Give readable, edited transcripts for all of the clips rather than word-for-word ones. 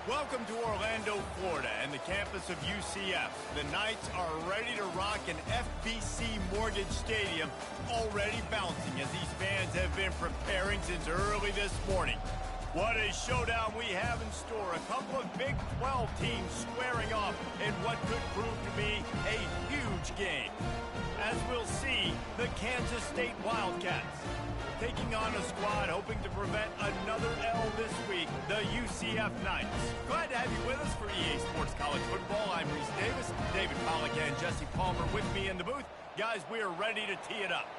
Welcome to Orlando, Florida, and the campus of UCF. The Knights are ready to rock an FBC Mortgage Stadium, already bouncing as these fans have been preparing since early this morning. What a showdown we have in store. A couple of Big 12 teams squaring off in what could prove to be a huge game. As we'll see, the Kansas State Wildcats taking on a squad hoping to prevent another L this week, the UCF Knights. Glad to have you with us for EA Sports College Football. I'm Reese Davis, David Pollack and Jesse Palmer with me in the booth. Guys, we are ready to tee it up.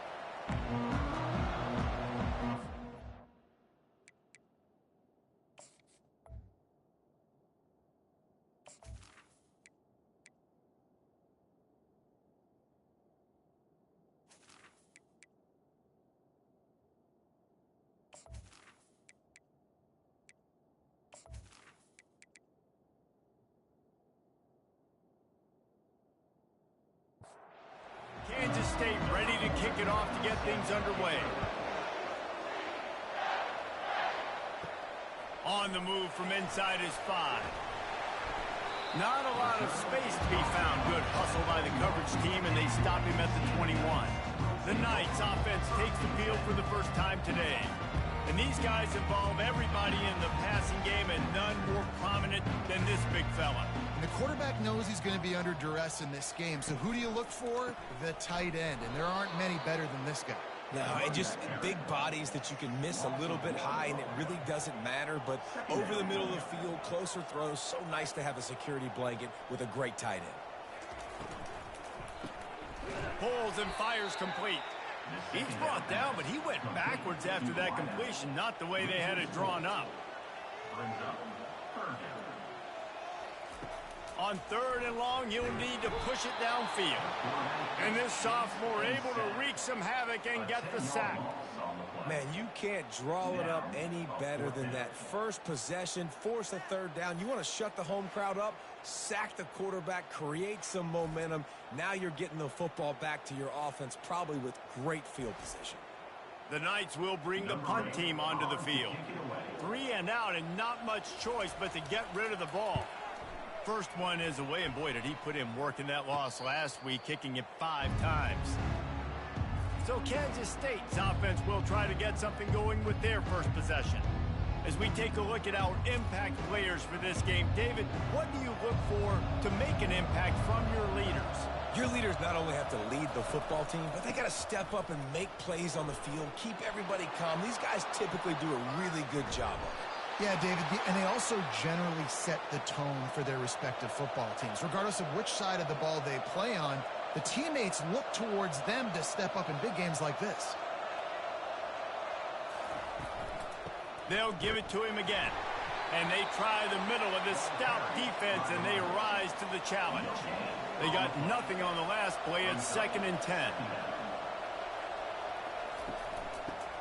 Kansas State ready to kick it off to get things underway. On the move from inside his 5. Not a lot of space to be found. Good hustle by the coverage team, and they stop him at the 21. The Knights offense takes the field for the first time today. And these guys involve everybody in the passing game, and none more prominent than this big fella. The quarterback knows he's going to be under duress in this game, so who do you look for? The tight end, and there aren't many better than this guy. No, and just big bodies that you can miss a little bit high, and it really doesn't matter, but over the middle of the field, closer throws, so nice to have a security blanket with a great tight end. Pulls and fires complete. He's brought down, but he went backwards after that completion, not the way they had it drawn up. On 3rd and long, he'll need to push it downfield. And this sophomore able to wreak some havoc and get the sack. Man, you can't draw it up any better than that. First possession, force a 3rd down. You want to shut the home crowd up, sack the quarterback, create some momentum. Now you're getting the football back to your offense, probably with great field position. The Knights will bring the punt team onto the field. 3 and out and not much choice but to get rid of the ball. First one is away, and boy, did he put in work in that loss last week, kicking it 5 times. So Kansas State's offense will try to get something going with their first possession. As we take a look at our impact players for this game, David, what do you look for to make an impact from your leaders? Your leaders not only have to lead the football team, but they got to step up and make plays on the field, keep everybody calm. These guys typically do a really good job of it. Yeah, David, and they also generally set the tone for their respective football teams. Regardless of which side of the ball they play on, the teammates look towards them to step up in big games like this. They'll give it to him again. And they try the middle of this stout defense, and they rise to the challenge. They got nothing on the last play. It's 2nd and 10.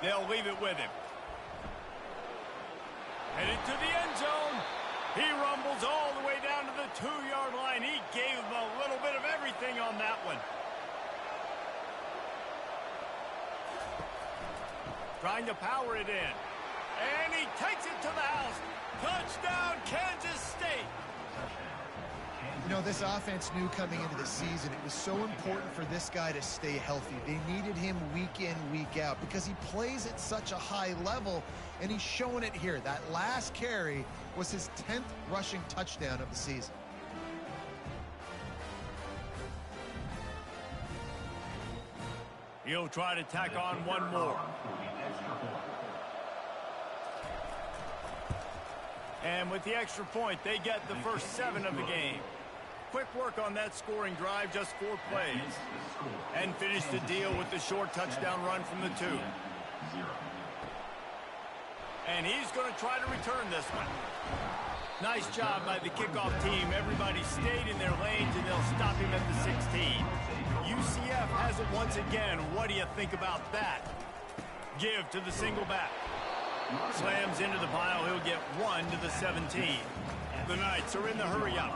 They'll leave it with him. Headed to the end zone. He rumbles all the way down to the 2-yard line. He gave them a little bit of everything on that one. Trying to power it in. And he takes it to the house. Touchdown, Kansas State. You know, this offense knew coming into the season it was so important for this guy to stay healthy. They needed him week in, week out because he plays at such a high level, and he's showing it here. That last carry was his 10th rushing touchdown of the season. He'll try to tack on one more. And with the extra point, they get the first 7 of the game. Quick work on that scoring drive, just 4 plays. And finish the deal with the short touchdown run from the 2. And he's going to try to return this one. Nice job by the kickoff team. Everybody stayed in their lanes, and they'll stop him at the 16. UCF has it once again. What do you think about that? Give to the single back. Slams into the pile. He'll get 1 to the 17. The Knights are in the hurry-up.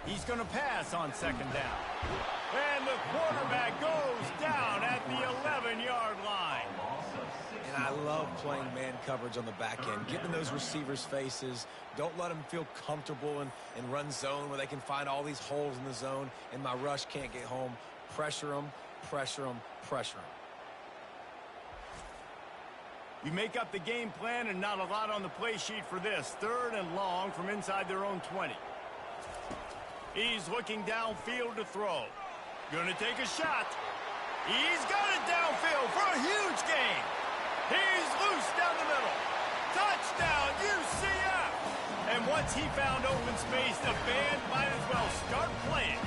He's going to pass on 2nd down. And the quarterback goes down at the 11-yard line. And I love playing man coverage on the back end, getting those receivers' faces. Don't let them feel comfortable and run zone where they can find all these holes in the zone, and my rush can't get home. Pressure them, pressure them, pressure them. You make up the game plan and not a lot on the play sheet for this. 3rd and long from inside their own 20. He's looking downfield to throw. Gonna take a shot. He's got it downfield for a huge gain. He's loose down the middle. Touchdown, UCF! And once he found open space, the band might as well start playing.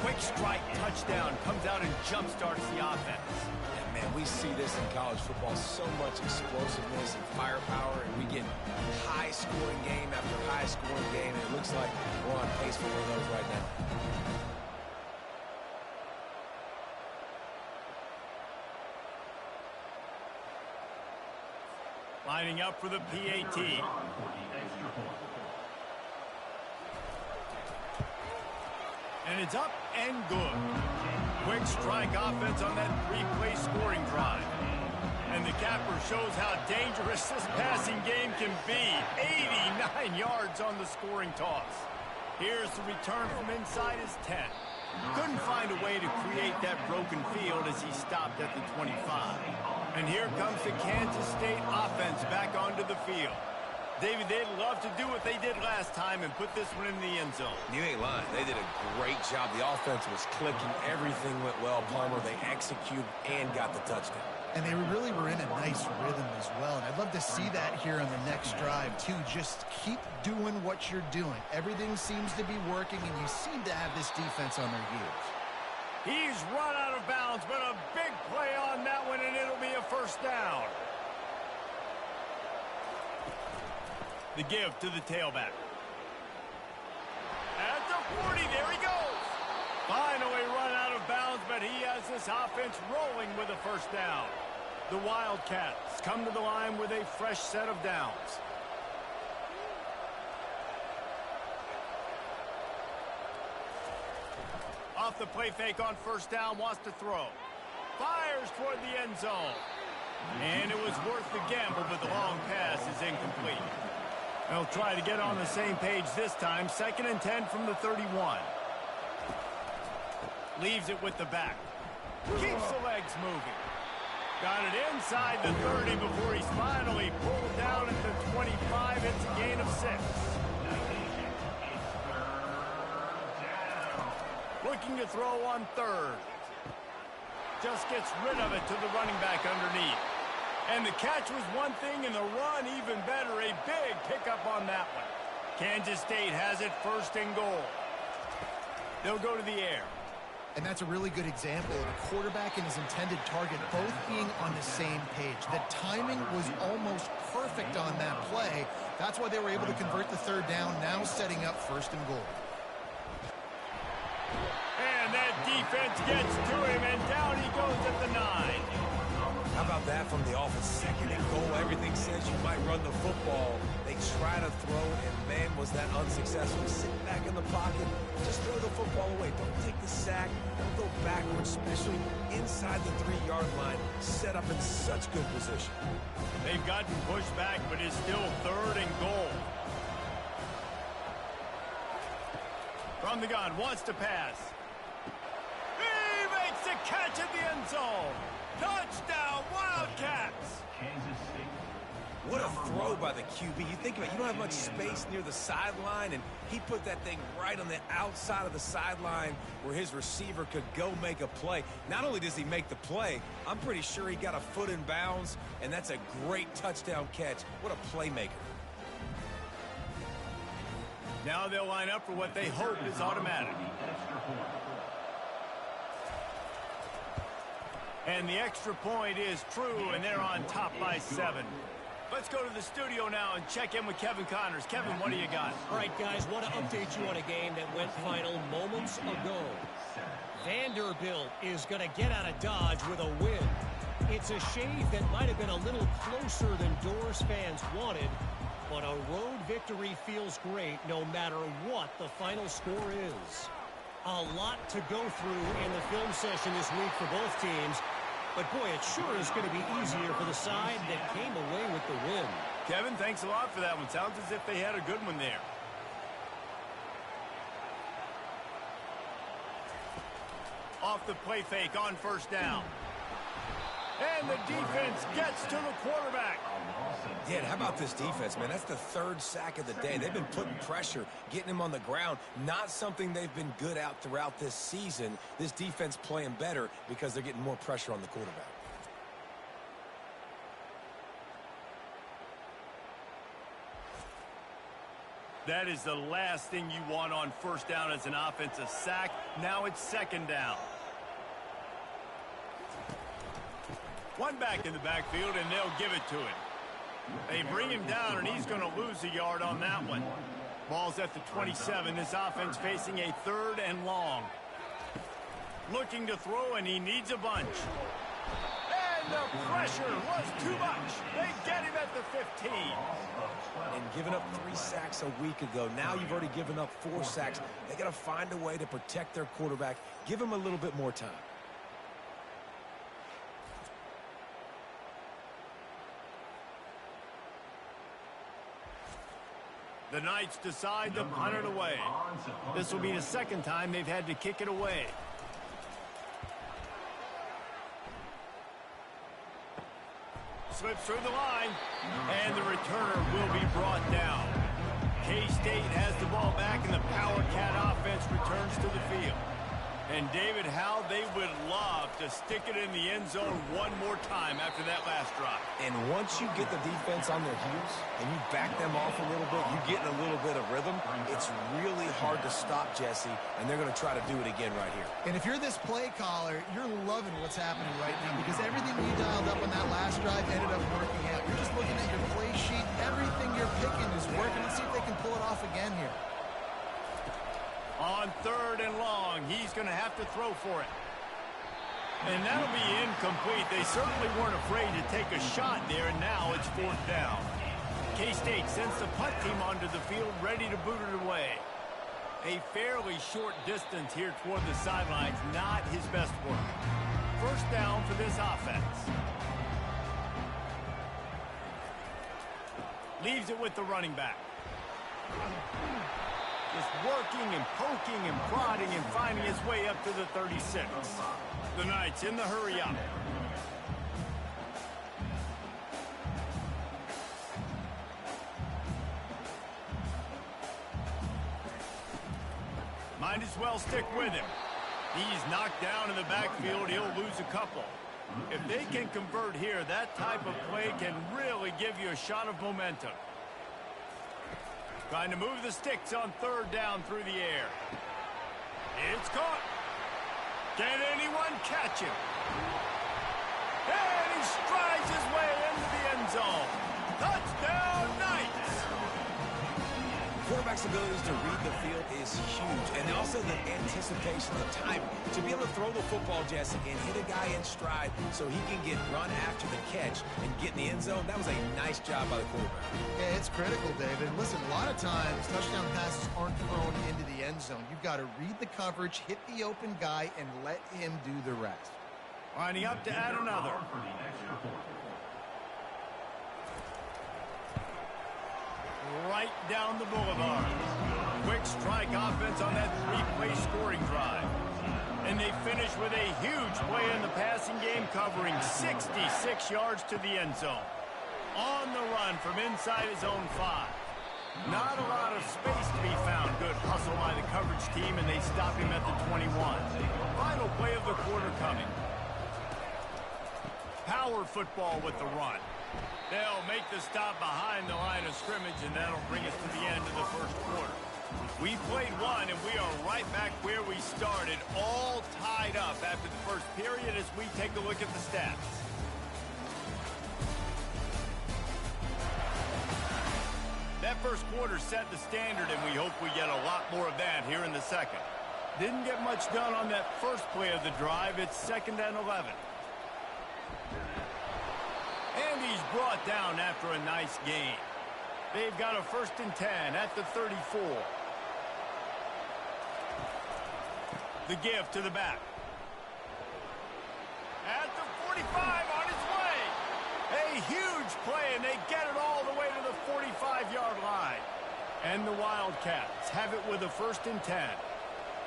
Quick strike touchdown comes out and jump-starts the offense. And man, we see this in college football, so much explosiveness and firepower, and we get high-scoring game after high-scoring game, and it looks like we're on pace for one of those right now. Lining up for the PAT. And it's up and good. Quick strike offense on that 3-play scoring drive. And the capper shows how dangerous this passing game can be. 89 yards on the scoring toss. Here's the return from inside his 10. Couldn't find a way to create that broken field as he stopped at the 25. And here comes the Kansas State offense back onto the field. David, they'd love to do what they did last time and put this one in the end zone. You ain't lying. They did a great job. The offense was clicking. Everything went well, Palmer. They executed and got the touchdown. And they really were in a nice rhythm as well. And I'd love to see that here on the next drive, too. Just keep doing what you're doing. Everything seems to be working, and you seem to have this defense on their heels. He's run out of bounds, but a big play on that one, and it'll be a first down. The give to the tailback. At the 40, there he goes. Finally run out of bounds, but he has this offense rolling with a first down. The Wildcats come to the line with a fresh set of downs. Off the play fake on first down, wants to throw. Fires toward the end zone. And it was worth the gamble, but the long pass is incomplete. They'll try to get on the same page this time. 2nd and 10 from the 31. Leaves it with the back. Keeps the legs moving. Got it inside the 30 before he's finally pulled down at the 25. It's a gain of 6. Looking to throw on 3rd. Just gets rid of it to the running back underneath. And the catch was one thing, and the run even better. A big pickup on that one. Kansas State has it 1st and goal. They'll go to the air. And that's a really good example of a quarterback and his intended target both being on the same page. The timing was almost perfect on that play. That's why they were able to convert the 3rd down, now setting up 1st and goal. And that defense gets to him, and down he goes at the 9. How about that from the offense? 2nd and goal. Everything says you might run the football. They try to throw, and man, was that unsuccessful. Sit back in the pocket. Just throw the football away. Don't take the sack. Don't go backwards, especially inside the 3-yard line. Set up in such good position. They've gotten pushed back, but it's still 3rd and goal. From the gun, wants to pass. He makes the catch at the end zone. Touchdown, Wildcats! What a throw by the QB. You think about it, you don't have much space near the sideline, and he put that thing right on the outside of the sideline where his receiver could go make a play. Not only does he make the play, I'm pretty sure he got a foot in bounds, and that's a great touchdown catch. What a playmaker. Now they'll line up for what they hope is automatic. And the extra point is true, and they're on top by 7. Let's go to the studio now and check in with Kevin Connors. Kevin, what do you got? All right, guys, want to update you on a game that went final moments ago. Vanderbilt is going to get out of Dodge with a win. It's a shave that might have been a little closer than Doors fans wanted, but a road victory feels great no matter what the final score is. A lot to go through in the film session this week for both teams. But, boy, it sure is going to be easier for the side that came away with the win. Kevin, thanks a lot for that one. Sounds as if they had a good one there. Off the play fake on first down. And the defense gets to the quarterback. Yeah, how about this defense, man? That's the third sack of the day. They've been putting pressure, getting him on the ground. Not something they've been good at throughout this season. This defense playing better because they're getting more pressure on the quarterback. That is the last thing you want on first down as an offensive sack. Now it's second down. One back in the backfield, and they'll give it to him. They bring him down, and he's going to lose a yard on that one. Ball's at the 27. This offense facing a third and long. Looking to throw, and he needs a bunch. And the pressure was too much. They get him at the 15. And giving up 3 sacks a week ago. Now you've already given up 4 sacks. They got to find a way to protect their quarterback. Give him a little bit more time. The Knights decide to punt it away. This will be the second time they've had to kick it away. Slips through the line, and the returner will be brought down. K-State has the ball back, and the Power Cat offense returns to the field. And, David, how they would love to stick it in the end zone one more time after that last drive. And once you get the defense on their heels and you back them off a little bit, you get in a little bit of rhythm, it's really hard to stop, Jesse, and they're going to try to do it again right here. And if you're this play caller, you're loving what's happening right now because everything you dialed up on that last drive ended up working out. You're just looking at your play sheet. Everything you're picking is working. Let's see if they can pull it off again here. On third and long, he's going to have to throw for it. And that'll be incomplete. They certainly weren't afraid to take a shot there, and now it's fourth down. K-State sends the punt team onto the field, ready to boot it away. A fairly short distance here toward the sidelines, not his best work. First down for this offense. Leaves it with the running back. Just working and poking and prodding and finding his way up to the 36. The Knights in the hurry up. Might as well stick with him. He's knocked down in the backfield. He'll lose a couple. If they can convert here, that type of play can really give you a shot of momentum. Trying to move the sticks on third down through the air. It's caught. Can anyone catch him? And he strides his way into the end zone. Touchdown, Knights! Quarterback's abilities to read the field is huge. And also the anticipation, the timing. To be able to throw the football, Jesse, and hit a guy in stride so he can get run after the catch and get in the end zone, that was a nice job by the quarterback. Yeah, it's critical, David. Listen, a lot of times touchdown passes aren't thrown into the end zone. You've got to read the coverage, hit the open guy, and let him do the rest. Lining up to add another. Right down the boulevard. Quick strike offense on that three-play scoring drive. And they finish with a huge play in the passing game, covering 66 yards to the end zone. On the run from inside his own 5. Not a lot of space to be found. Good hustle by the coverage team, and they stop him at the 21. Final play of the quarter coming. Power football with the run. They'll make the stop behind the line of scrimmage, and that'll bring us to the end of the first quarter. We played one, and we are right back where we started, all tied up after the first period as we take a look at the stats. That first quarter set the standard, and we hope we get a lot more of that here in the second. Didn't get much done on that first play of the drive. It's 2nd and 11. And he's brought down after a nice gain. They've got a 1st and 10 at the 34. The give to the back. At the on his way. A huge play, and they get it all the way to the 45-yard line. And the Wildcats have it with a 1st and 10.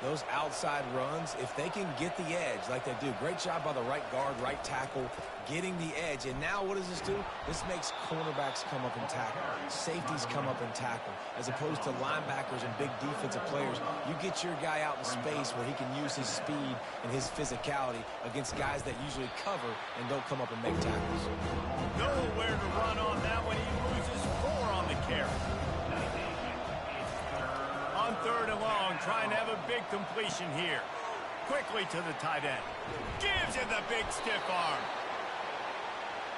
Those outside runs, if they can get the edge like they do, great job by the right guard, right tackle, getting the edge. And now what does this do? This makes cornerbacks come up and tackle, safeties come up and tackle, as opposed to linebackers and big defensive players. You get your guy out in space where he can use his speed and his physicality against guys that usually cover and don't come up and make tackles. Nowhere to run on that one. He loses 4 on the carry. On 3rd and long, trying to have a big completion here. Quickly to the tight end. Gives him the big stiff arm.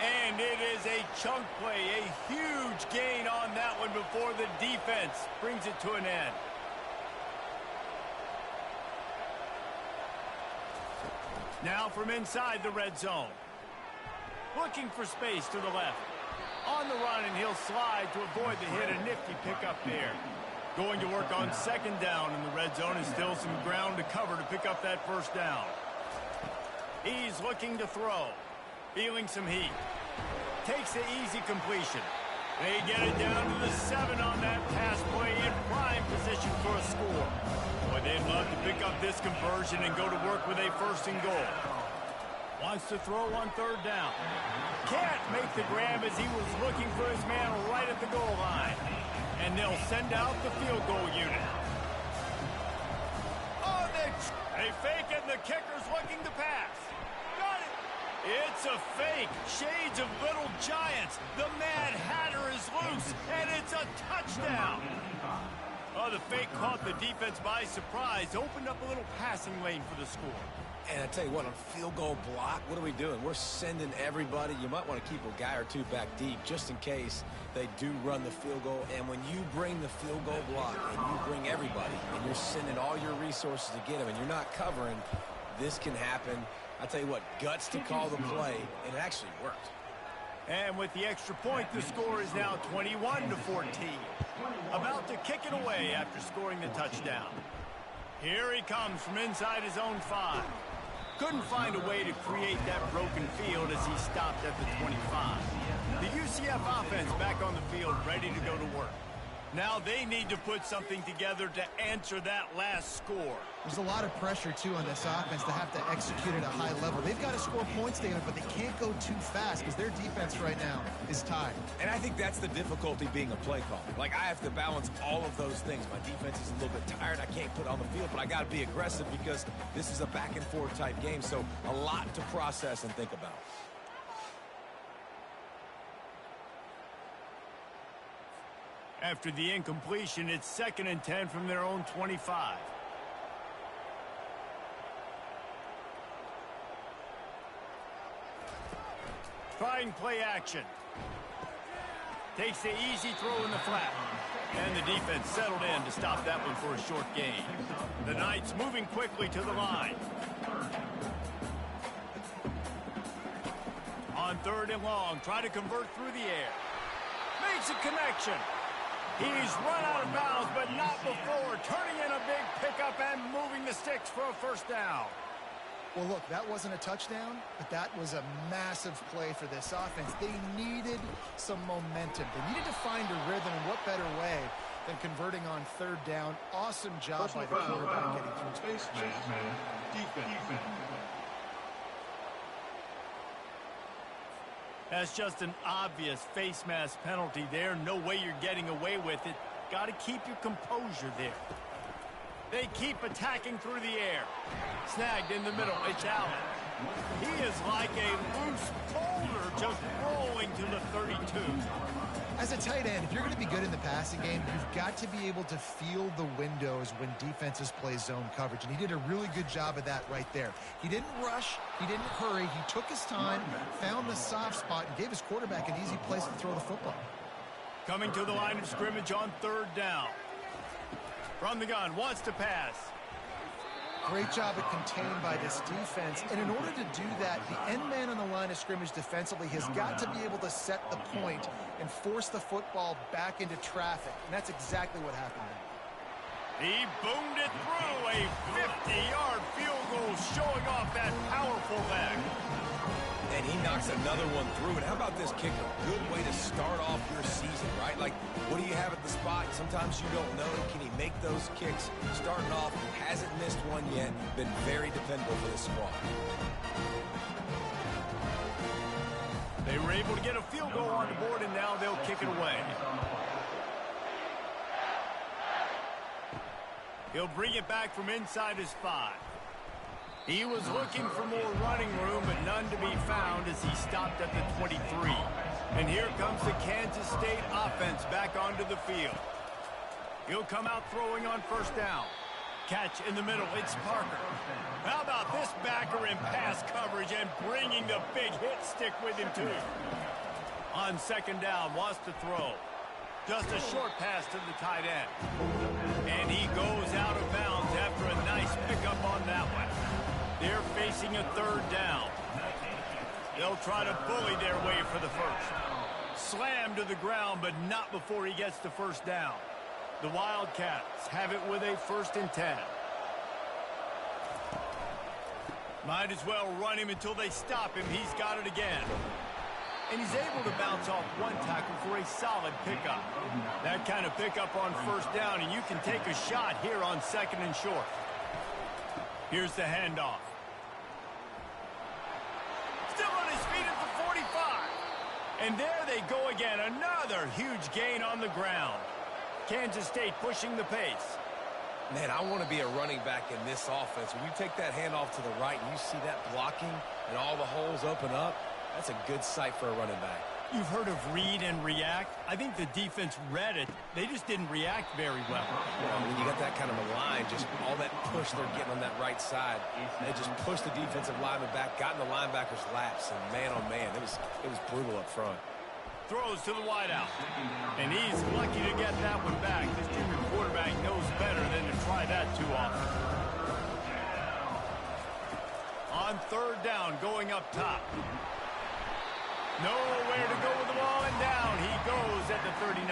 And it is a chunk play, a huge gain on that one before the defense brings it to an end. Now from inside the red zone. Looking for space to the left. On the run, and he'll slide to avoid the hit. A nifty pickup there. Going to work on 2nd down in the red zone, and still some ground to cover to pick up that 1st down. He's looking to throw. Feeling some heat. Takes the easy completion. They get it down to the 7 on that pass play, in prime position for a score. Boy, they'd love to pick up this conversion and go to work with a 1st and goal. Wants to throw on 3rd down. Can't make the grab as he was looking for his man right at the goal line. And they'll send out the field goal unit. Oh, they fake it, and the kicker's looking to pass. Got it. It's a fake. Shades of Little Giants. The Mad Hatter is loose, and it's a touchdown. Oh, the fake caught the defense by surprise. Opened up a little passing lane for the score. And I tell you what, on field goal block, what are we doing? We're sending everybody. You might want to keep a guy or 2 back deep just in case they do run the field goal. And when you bring the field goal block and you bring everybody and you're sending all your resources to get them and you're not covering, this can happen. I tell you what, guts to call the play, and it actually worked. And with the extra point, the score is now 21-14. About to kick it away after scoring the touchdown. Here he comes from inside his own 5. Couldn't find a way to create that broken field as he stopped at the 25. The UCF offense back on the field, ready to go to work. Now they need to put something together to answer that last score. There's a lot of pressure, too, on this offense to have to execute at a high level. They've got to score points, David, but they can't go too fast because their defense right now is tied. And I think that's the difficulty being a play caller. Like, I have to balance all of those things. My defense is a little bit tired. I can't put it on the field, but I got to be aggressive because this is a back-and-forth type game, so a lot to process and think about. After the incompletion, it's 2nd and 10 from their own 25. Trying play action. Takes the easy throw in the flat. And the defense settled in to stop that one for a short gain. The Knights moving quickly to the line. On 3rd and long, try to convert through the air. Makes a connection. He's run out of bounds, but not before. Turning in a big pickup and moving the sticks for a 1st down. Well, look, that wasn't a touchdown, but that was a massive play for this offense. They needed some momentum. They needed to find a rhythm, and what better way than converting on 3rd down. Awesome job by the quarterback getting through. Defense. That's just an obvious face mask penalty there. No way you're getting away with it. Got to keep your composure there. They keep attacking through the air. Snagged in the middle. It's Allen. He is like a loose boulder just rolling to the 32. As a tight end, if you're going to be good in the passing game, you've got to be able to feel the windows when defenses play zone coverage, and he did a really good job of that right there. He didn't rush, he didn't hurry, he took his time, found the soft spot, and gave his quarterback an easy place to throw the football. Coming to the line of scrimmage on 3rd down. From the gun, wants to pass. Great job at contained by this defense, and in order to do that, the end man on the line of scrimmage defensively has got to be able to set the point and force the football back into traffic, and that's exactly what happened there. He boomed it through. A 50-yard field goal showing off that powerful leg. And he knocks another one through. And how about this kicker? Good way to start off your season, right? Like, what do you have at the spot? Sometimes you don't know. Can he make those kicks? Starting off, hasn't missed one yet. Been very dependable for this squad. They were able to get a field goal on the board, and now they'll kick it away. He'll bring it back from inside his 5. He was looking for more running room, but none to be found as he stopped at the 23. And here comes the Kansas State offense back onto the field. He'll come out throwing on first down. Catch in the middle, it's Parker. How about this backer in pass coverage and bringing the big hit stick with him too? On second down, wants to throw. Just a short pass to the tight end. And he goes out of bounds after a nice pickup on that one. They're facing a third down. They'll try to bully their way for the first. Slammed to the ground, but not before he gets the first down. The Wildcats have it with a 1st and 10. Might as well run him until they stop him. He's got it again. And he's able to bounce off one tackle for a solid pickup. That kind of pickup on first down, and you can take a shot here on 2nd and short. Here's the handoff. Still on his feet at the 45. And there they go again. Another huge gain on the ground. Kansas State pushing the pace. Man, I want to be a running back in this offense. When you take that handoff to the right and you see that blocking and all the holes open up, that's a good sight for a running back. You've heard of read and react. I think the defense read it. They just didn't react very well. When you got that kind of a line, just all that push they're getting on that right side, they just pushed the defensive lineman back, got in the linebacker's laps, and man, oh man, it was brutal up front. Throws to the wideout. And he's lucky to get that one back. This junior quarterback knows better than to try that too often. On third down, going up top. Nowhere to go with the ball, and down he goes at the 39.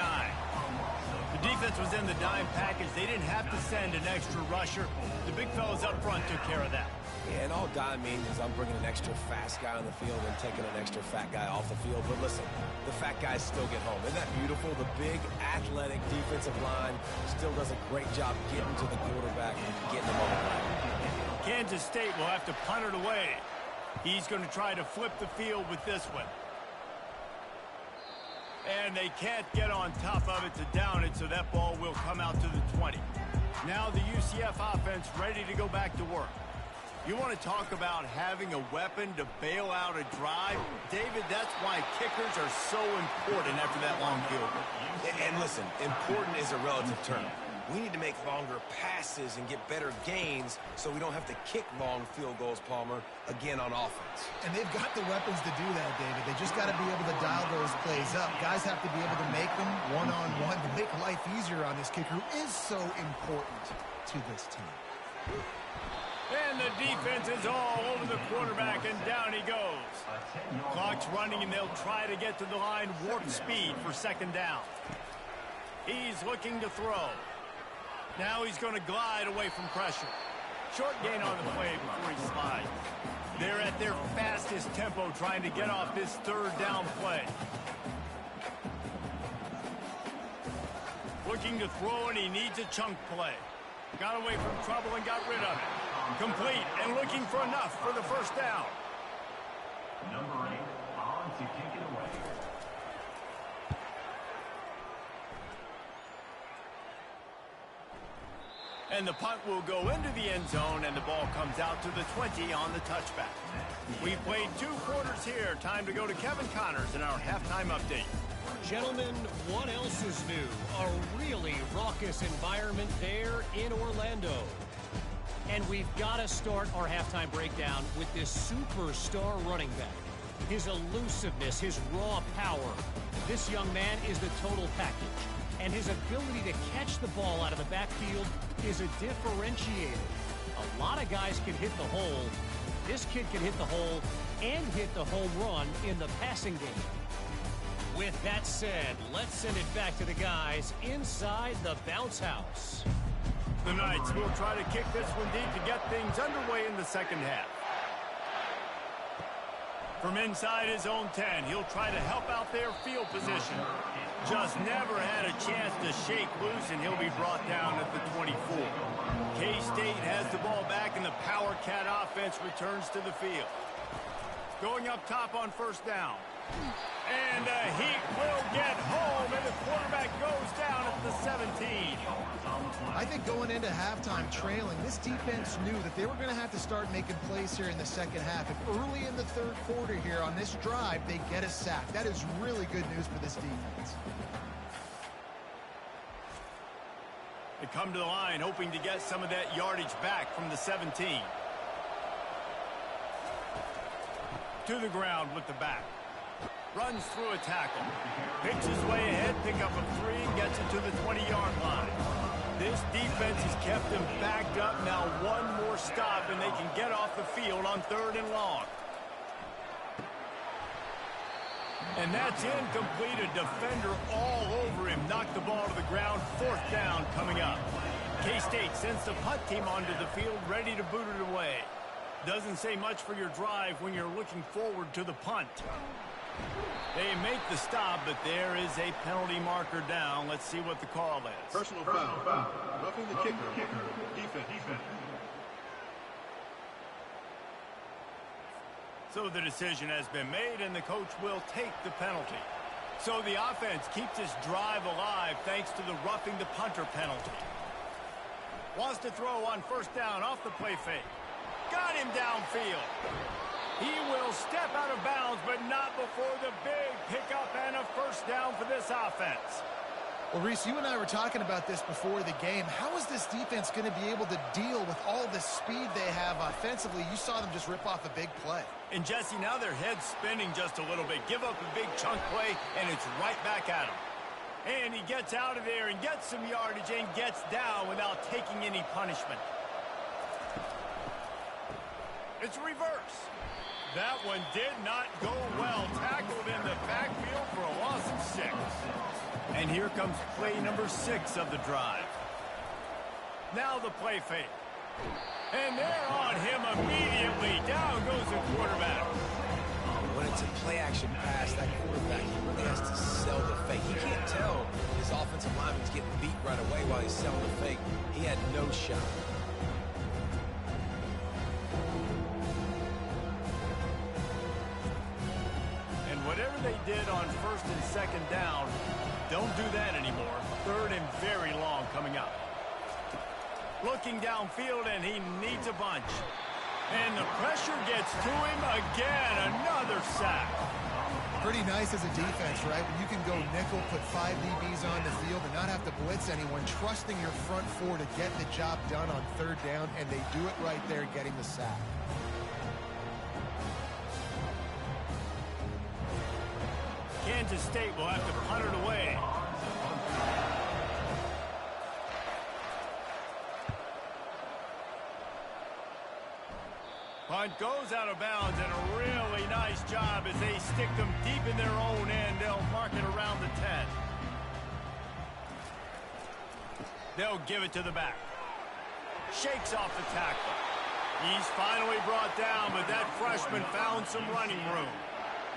The defense was in the dime package. They didn't have to send an extra rusher. The big fellas up front took care of that. Yeah, and all dime means is I'm bringing an extra fast guy on the field and taking an extra fat guy off the field. But listen, the fat guys still get home. Isn't that beautiful? The big, athletic defensive line still does a great job getting to the quarterback and getting him over the line. Kansas State will have to punt it away. He's going to try to flip the field with this one. And they can't get on top of it to down it, so that ball will come out to the 20. Now the UCF offense ready to go back to work. You want to talk about having a weapon to bail out a drive? David, that's why kickers are so important after that long field goal. And listen, important is a relative term. We need to make longer passes and get better gains so we don't have to kick long field goals, Palmer, again on offense. And they've got the weapons to do that, David. They just got to be able to dial those plays up. Guys have to be able to make them one-on-one to make life easier on this kicker, who is so important to this team. And the defense is all over the quarterback, and down he goes. Clock's running, and they'll try to get to the line warp speed for 2nd down. He's looking to throw. Now he's going to glide away from pressure. Short gain on the play before he slides. They're at their fastest tempo trying to get off this 3rd down play. Looking to throw, and he needs a chunk play. Got away from trouble and got rid of it. Complete and looking for enough for the 1st down. Number 8 on to kick it away. And the punt will go into the end zone, and the ball comes out to the 20 on the touchback. We've played 2 quarters here. Time to go to Kevin Connors in our halftime update. Gentlemen, what else is new? A really raucous environment there in Orlando. And we've got to start our halftime breakdown with this superstar running back. His elusiveness, his raw power. This young man is the total package. And his ability to catch the ball out of the backfield is a differentiator. A lot of guys can hit the hole. This kid can hit the hole and hit the home run in the passing game. With that said, let's send it back to the guys inside the bounce house. The Knights will try to kick this one deep to get things underway in the 2nd half. From inside his own 10, he'll try to help out their field position. Just never had a chance to shake loose, and he'll be brought down at the 24. K-State has the ball back, and the Power Cat offense returns to the field. Going up top on first down. And the Heat will get home, and the quarterback goes down at the 17. I think going into halftime trailing, this defense knew that they were going to have to start making plays here in the second half. And early in the third quarter here on this drive, they get a sack. That is really good news for this defense. They come to the line hoping to get some of that yardage back from the 17. To the ground with the back. Runs through a tackle. Picks his way ahead, pick up a 3, and gets it to the 20-yard line. This defense has kept them backed up. Now one more stop, and they can get off the field on 3rd and long. And that's incomplete. A defender all over him. Knocked the ball to the ground. 4th down coming up. K-State sends the punt team onto the field, ready to boot it away. Doesn't say much for your drive when you're looking forward to the punt. They make the stop, but there is a penalty marker down. Let's see what the call is. Personal foul. Roughing the kicker. Defense. So the decision has been made, and the coach will take the penalty. So the offense keeps this drive alive thanks to the roughing the punter penalty. Wants to throw on first down off the play fake. Got him downfield. He will step out of bounds, but not before the big pickup and a first down for this offense. Well, Reese, you and I were talking about this before the game. How is this defense going to be able to deal with all the speed they have offensively? You saw them just rip off a big play. And, Jesse, now their head's spinning just a little bit. Give up a big chunk play, and it's right back at him. And he gets out of there and gets some yardage and gets down without taking any punishment. It's reverse. That one did not go well. Tackled in the backfield for a loss of 6. And here comes play number 6 of the drive. Now the play fake. And they're on him immediately. Down goes the quarterback. When it's a play-action pass, that quarterback really has to sell the fake. He can't tell his offensive lineman's getting beat right away while he's selling the fake. He had no shot. Whatever they did on 1st and 2nd down, don't do that anymore. 3rd and very long coming up. Looking downfield, and he needs a bunch. And the pressure gets to him again. Another sack. Pretty nice as a defense, right? When you can go nickel, put 5 DBs on the field and not have to blitz anyone, trusting your front 4 to get the job done on 3rd down, and they do it right there, getting the sack. Kansas State will have to punt it away. Punt goes out of bounds, and a really nice job as they stick them deep in their own end. They'll mark it around the 10. They'll give it to the back. Shakes off the tackle. He's finally brought down, but that freshman found some running room.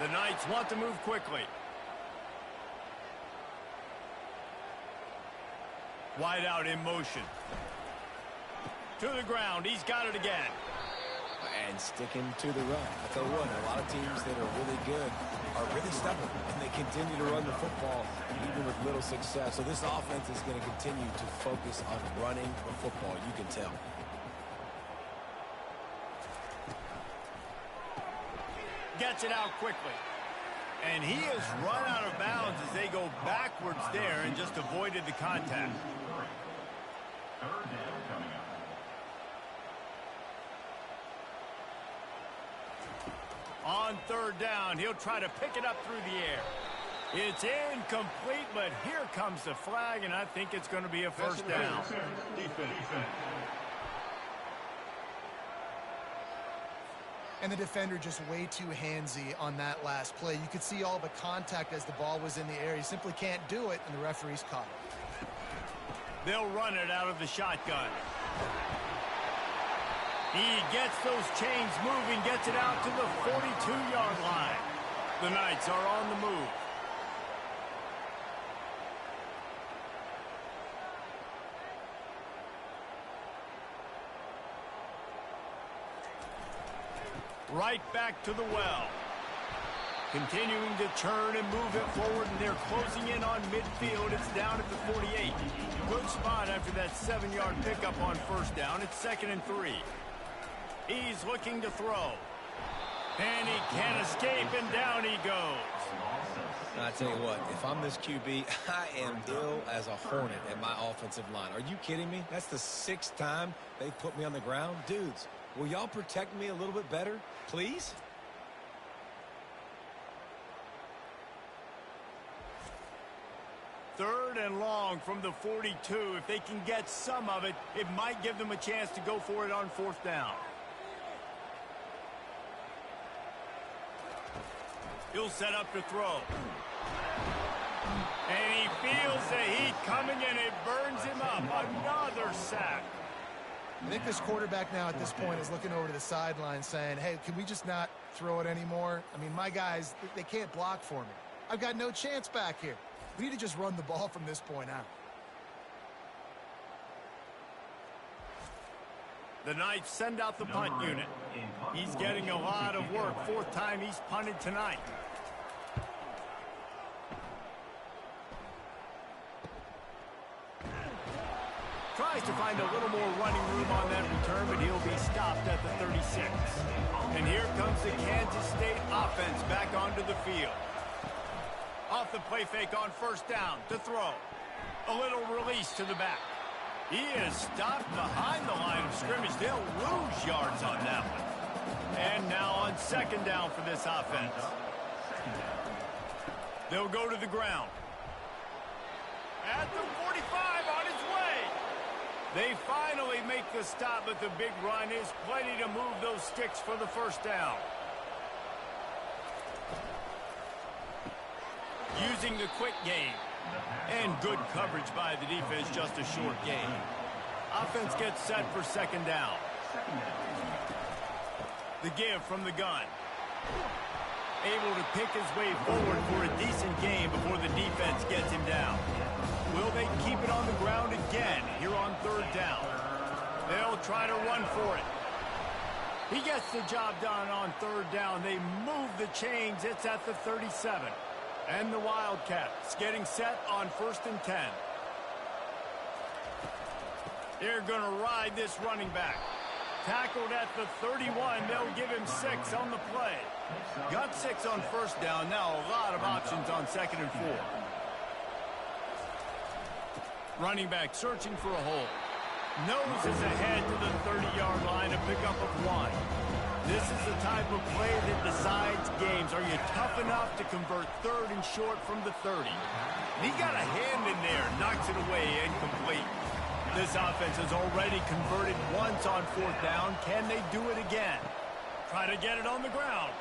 The Knights want to move quickly. Wide out in motion. To the ground. He's got it again. And sticking to the run. I tell you what, a lot of teams that are really good are really stubborn, and they continue to run the football even with little success. So this offense is going to continue to focus on running the football. You can tell. Gets it out quickly. And he has run out of bounds as they go backwards there and just avoided the contact. 3rd down coming up. On 3rd down, he'll try to pick it up through the air. It's incomplete, but here comes the flag, and I think it's going to be a first down. Defense. And the defender just way too handsy on that last play. You could see all the contact as the ball was in the air. He simply can't do it, and the referee's caught it. They'll run it out of the shotgun. He gets those chains moving, gets it out to the 42-yard line. The Knights are on the move. Right back to the well. Continuing to churn and move it forward, and they're closing in on midfield. It's down at the 48. Good spot after that 7-yard pickup on first down. It's 2nd and 3. He's looking to throw. And he can't escape, and down he goes. I tell you what, if I'm this QB, I am ill as a hornet at my offensive line. Are you kidding me? That's the 6th time they've put me on the ground. Dudes, will y'all protect me a little bit better, please? Third and long from the 42. If they can get some of it, it might give them a chance to go for it on 4th down. He'll set up to throw. And he feels the heat coming, and it burns him up. Another sack. I think this quarterback now at this point is looking over to the sideline saying, hey, can we just not throw it anymore? I mean, my guys, they can't block for me. I've got no chance back here. We need to just run the ball from this point out. The Knights send out the punt unit. He's getting a lot of work. 4th time he's punted tonight. Tries to find a little more running room on that return, but he'll be stopped at the 36. And here comes the Kansas State offense back onto the field. Off the play fake on first down to throw. A little release to the back. He is stopped behind the line of scrimmage. They'll lose yards on that one. And now on 2nd down for this offense. They'll go to the ground. At the 45 on his way. They finally make the stop, but the big run is plenty to move those sticks for the 1st down. Using the quick game. And good coverage by the defense, just a short gain. Offense gets set for 2nd down. The give from the gun. Able to pick his way forward for a decent gain before the defense gets him down. Will they keep it on the ground again here on 3rd down? They'll try to run for it. He gets the job done on 3rd down. They move the chains. It's at the 37. And the Wildcats getting set on 1st and 10. They're going to ride this running back. Tackled at the 31. They'll give him 6 on the play. Got 6 on 1st down. Now a lot of options on 2nd and 4. Running back searching for a hole. Noses ahead to the 30-yard line, a pickup of 1. This is the type of play that decides games. Are you tough enough to convert 3rd and short from the 30? And he got a hand in there, knocks it away, incomplete. This offense has already converted once on 4th down. Can they do it again? Try to get it on the ground.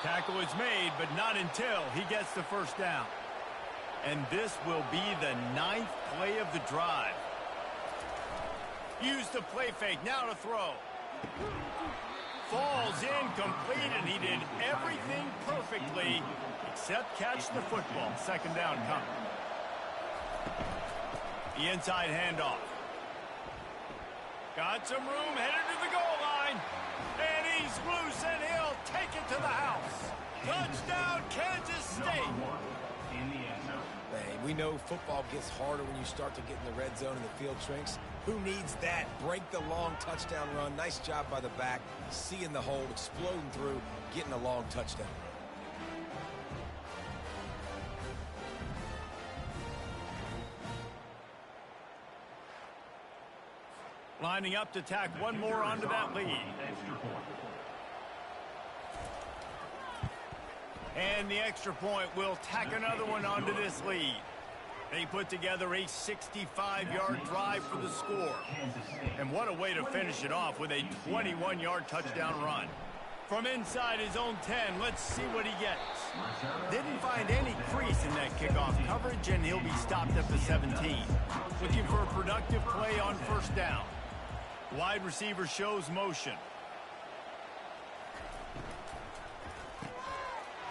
Tackle is made, but not until he gets the 1st down. And this will be the 9th play of the drive. Use the play fake, now to throw. Falls incomplete, and he did everything perfectly except catch the football. 2nd down coming. The inside handoff. Got some room, headed to the goal line. And he's loose, and he'll take it to the house. Touchdown, Kansas State. Hey, we know football gets harder when you start to get in the red zone and the field shrinks. Who needs that? Break the long touchdown run. Nice job by the back. Seeing the hold, exploding through, getting a long touchdown. Lining up to tack one more onto that lead. And the extra point will tack another one onto this lead. They put together a 65-yard drive for the score. And what a way to finish it off with a 21-yard touchdown run. From inside his own 10, let's see what he gets. Didn't find any crease in that kickoff coverage, and he'll be stopped at the 17. Looking for a productive play on 1st down. Wide receiver shows motion.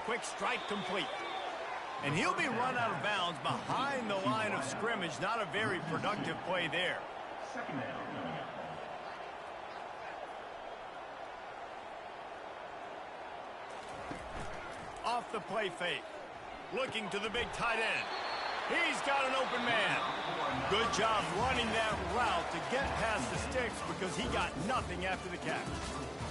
Quick strike complete. And he'll be run out of bounds behind the line of scrimmage. Not a very productive play there. Second down. Off the play fake. Looking to the big tight end. He's got an open man. Good job running that route to get past the sticks because he got nothing after the catch.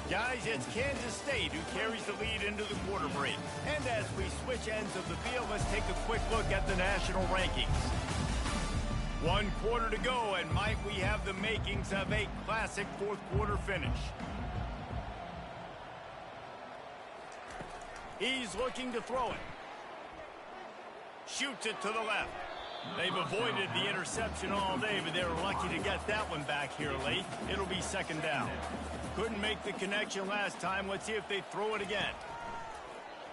Guys, it's Kansas State who carries the lead into the quarter break. And as we switch ends of the field, let's take a quick look at the national rankings. 1 quarter to go, and might we have the makings of a classic fourth quarter finish. He's looking to throw it. Shoots it to the left. They've avoided the interception all day, but they were lucky to get that one back here late. It'll be second down. Couldn't make the connection last time. Let's see if they throw it again.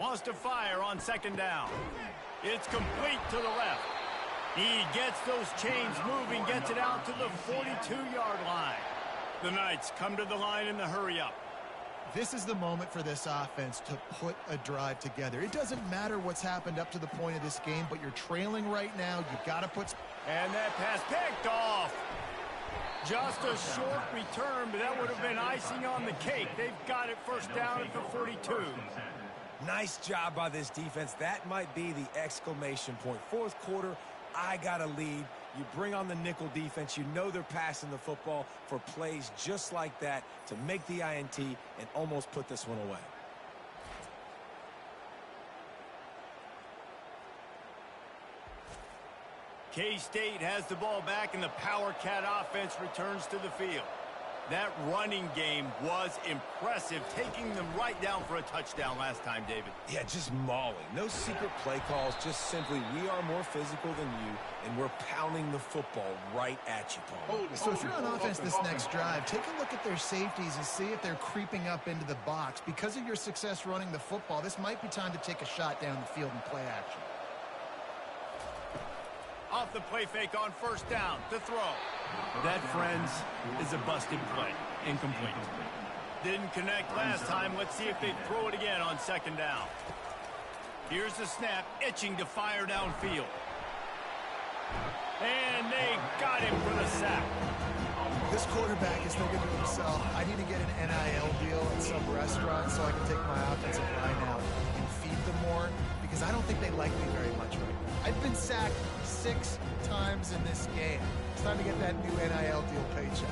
Wants to fire on second down. It's complete to the left. He gets those chains moving, gets it out to the 42-yard line. The Knights come to the line in the hurry-up. This is the moment for this offense to put a drive together. It doesn't matter what's happened up to the point of this game, but you're trailing right now. You've got to put... And that pass picked off. Just a short return, but that would have been icing on the cake. They've got it first down at the 42. Nice job by this defense. That might be the exclamation point. Fourth quarter, I got a lead. You bring on the nickel defense. You know they're passing the football for plays just like that to make the INT and almost put this one away. K-State has the ball back, and the Power Cat offense returns to the field. That running game was impressive, taking them right down for a touchdown last time, David. Yeah, just mauling. No secret play calls, just simply we are more physical than you, and we're pounding the football right at you, Paul. So if you're on offense this next drive, take a look at their safeties and see if they're creeping up into the box. Because of your success running the football, this might be time to take a shot down the field and play action. Off the play fake on first down to throw. That, friends, is a busted play. Incomplete. Didn't connect last time. Let's see if they throw it again on second down. Here's the snap, itching to fire downfield. And they got him for the sack. This quarterback is thinking to himself, I need to get an NIL deal at some restaurant so I can take my offensive line out and feed them more, because I don't think they like me very much right now. I've been sacked 6 times in this game. It's time to get that new NIL deal paycheck.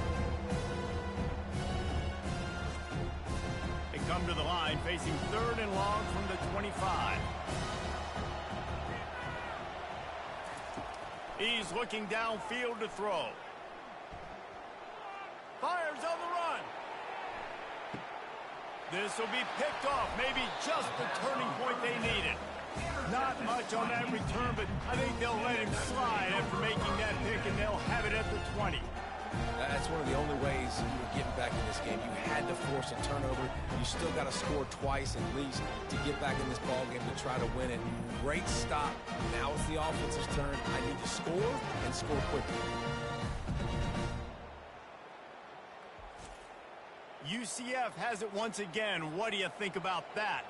They come to the line facing 3rd and long from the 25. He's looking downfield to throw. Fires on the run. This will be picked off. Maybe just the turning point they needed. Not much on that return, but I think they'll let him slide after making that pick, and they'll have it at the 20. That's one of the only ways you were getting back in this game. You had to force a turnover. You still got to score twice at least to get back in this ball game to try to win it. Great stop. Now it's the offense's turn. I need to score and score quickly. UCF has it once again. What do you think about that?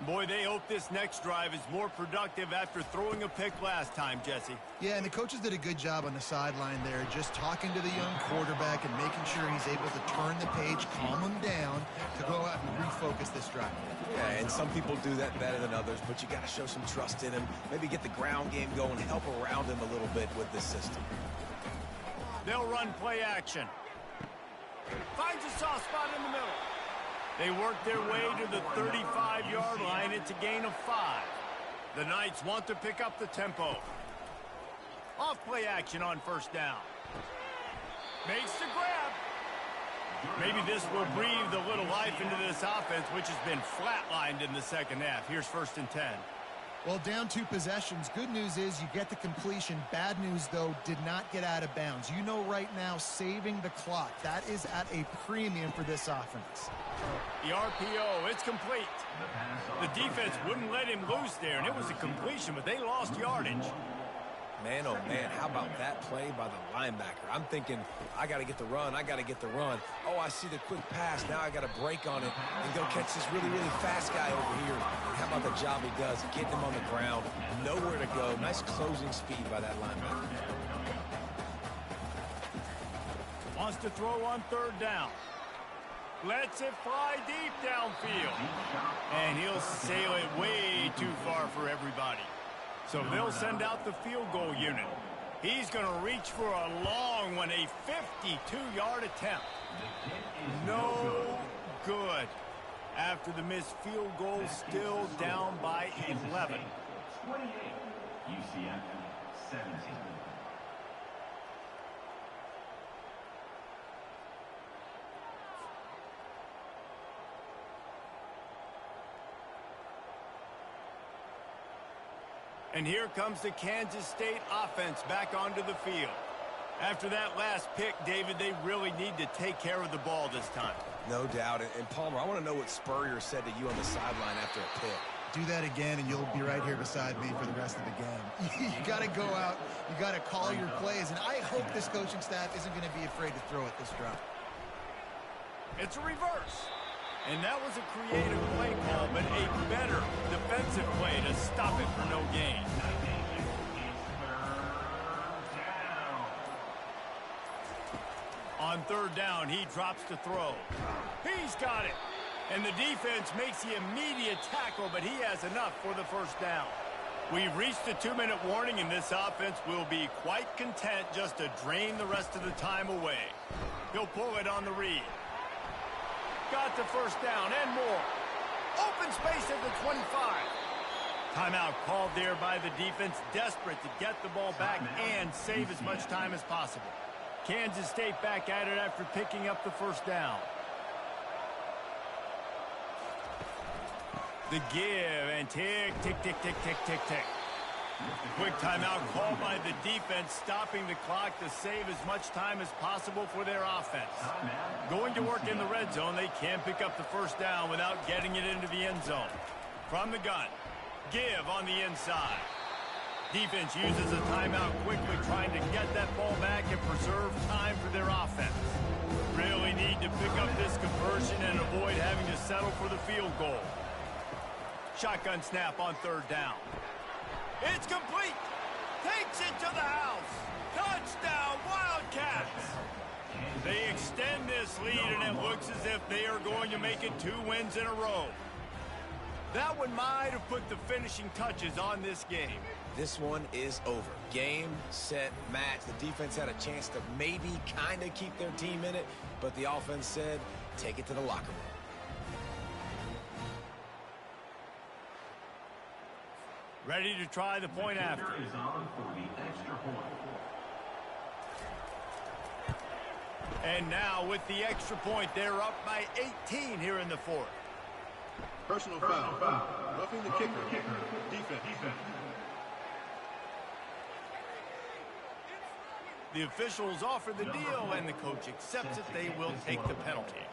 Boy, they hope this next drive is more productive after throwing a pick last time, Jesse. Yeah, and the coaches did a good job on the sideline there, just talking to the young quarterback and making sure he's able to turn the page, calm him down, to go out and refocus this drive. Yeah, and some people do that better than others, but you got to show some trust in him. Maybe get the ground game going, help around him a little bit with this system. They'll run play action. Finds a soft spot in the middle. They work their way to the 35-yard line. It's a gain of 5. The Knights want to pick up the tempo. Off play action on first down. Makes the grab. Maybe this will breathe a little life into this offense, which has been flatlined in the second half. Here's 1st and 10. Well, down 2 possessions. Good news is you get the completion. Bad news, though, did not get out of bounds. You know right now, saving the clock. That is at a premium for this offense. The RPO, it's complete. The defense wouldn't let him loose there, and it was a completion, but they lost yardage. Man, oh man, how about that play by the linebacker? I'm thinking, I got to get the run, I got to get the run. Oh, I see the quick pass. Now I got to break on it and go catch this really, really fast guy over here. And how about the job he does, getting him on the ground, nowhere to go. Nice closing speed by that linebacker. Wants to throw on third down. Lets it fly deep downfield. And he'll sail it way too far for everybody. So they'll send out the field goal unit. He's going to reach for a long one, a 52-yard attempt. No good. After the missed field goal, still down by 11. 28, UCF 17. And here comes the Kansas State offense back onto the field. After that last pick, David, they really need to take care of the ball this time. No doubt. And Palmer, I want to know what Spurrier said to you on the sideline after a pick. Do that again, and you'll be right here beside me for the rest of the game. You got to go out. You got to call your plays. And I hope this coaching staff isn't going to be afraid to throw it this drive. It's a reverse. And that was a creative play call, but a better defensive play to stop it for no gain. On third down, he drops to throw. He's got it. And the defense makes the immediate tackle, but he has enough for the first down. We've reached the 2-minute warning, and this offense will be quite content just to drain the rest of the time away. He'll pull it on the read. Got the first down and more. Open space at the 25. Timeout called there by the defense, desperate to get the ball back and save as much time as possible. Kansas State back at it after picking up the first down. The give and tick, tick, tick, tick, tick, tick, tick. Quick timeout called by the defense, stopping the clock to save as much time as possible for their offense. Going to work in the red zone, they can't pick up the first down without getting it into the end zone. From the gun, give on the inside. Defense uses a timeout quickly, trying to get that ball back and preserve time for their offense. Really need to pick up this conversion and avoid having to settle for the field goal. Shotgun snap on third down. It's complete. Takes it to the house. Touchdown, Wildcats. They extend this lead, and it looks as if they are going to make it 2 wins in a row. That one might have put the finishing touches on this game. This one is over. Game, set, match. The defense had a chance to maybe kind of keep their team in it, but the offense said, take it to the locker room. Ready to try the point after. Is on for the extra point. And now with the extra point, they're up by 18 here in the fourth. Personal foul. Roughing the kicker. Defense. The officials offer the deal, and the coach accepts it. They will take the penalty.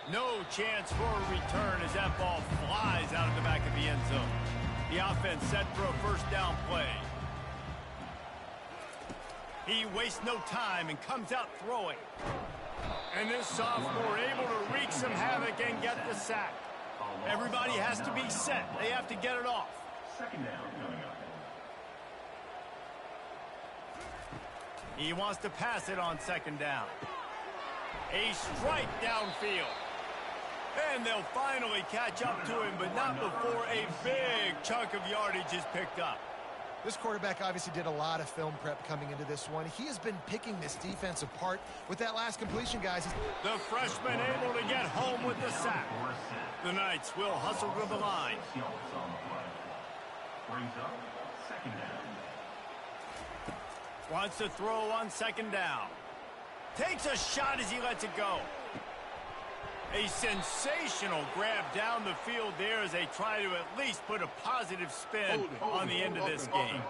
No chance for a return as that ball flies out of the back of the end zone. The offense set for a first down play. He wastes no time and comes out throwing. And this sophomore able to wreak some havoc and get the sack. Everybody has to be set. They have to get it off. Second down coming up. He wants to pass it on second down. A strike downfield. And they'll finally catch up to him, but not before a big chunk of yardage is picked up. This quarterback obviously did a lot of film prep coming into this one. He has been picking this defense apart with that last completion, guys. The freshman able to get home with the sack. The Knights will hustle to the line. Brings up second down. Wants to throw on second down. Takes a shot as he lets it go. A sensational grab down the field there as they try to at least put a positive spin on the end of this game.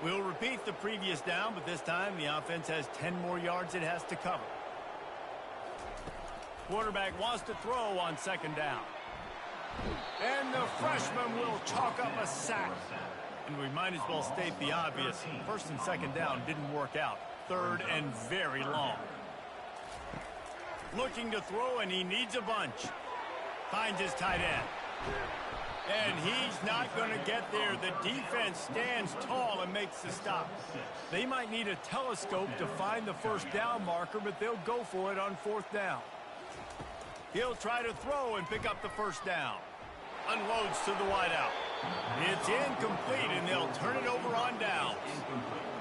We'll repeat the previous down, but this time the offense has 10 more yards it has to cover. Quarterback wants to throw on second down. And the freshman will chalk up a sack. And we might as well state the obvious. First and second down didn't work out. Third and very long. Looking to throw, and he needs a bunch. Finds his tight end. And he's not going to get there. The defense stands tall and makes the stop. They might need a telescope to find the first down marker, but they'll go for it on fourth down. He'll try to throw and pick up the first down. Unloads to the wideout. It's incomplete, and they'll turn it over on downs.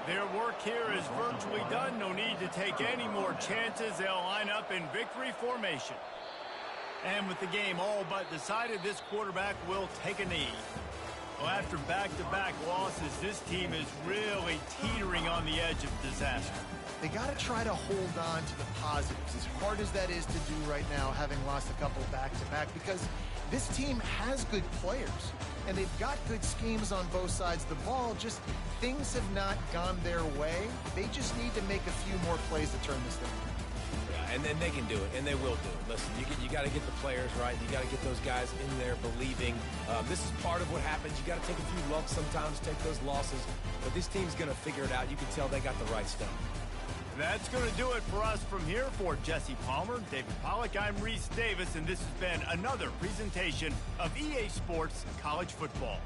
Their work here is virtually done. No need to take any more chances. They'll line up in victory formation. And with the game all but decided, this quarterback will take a knee. Well, after back-to-back losses, this team is really teetering on the edge of disaster. They got to try to hold on to the positives, as hard as that is to do right now, having lost a couple back-to-back, because this team has good players, and they've got good schemes on both sides of the ball. Just things have not gone their way. They just need to make a few more plays to turn this thing around. And then they can do it, and they will do it. Listen, you got to get the players right. You got to get those guys in there believing. This is part of what happens. You got to take a few lumps sometimes, take those losses. But this team's going to figure it out. You can tell they got the right stuff. That's going to do it for us from here. For Jesse Palmer, David Pollack, I'm Reese Davis, and this has been another presentation of EA Sports College Football.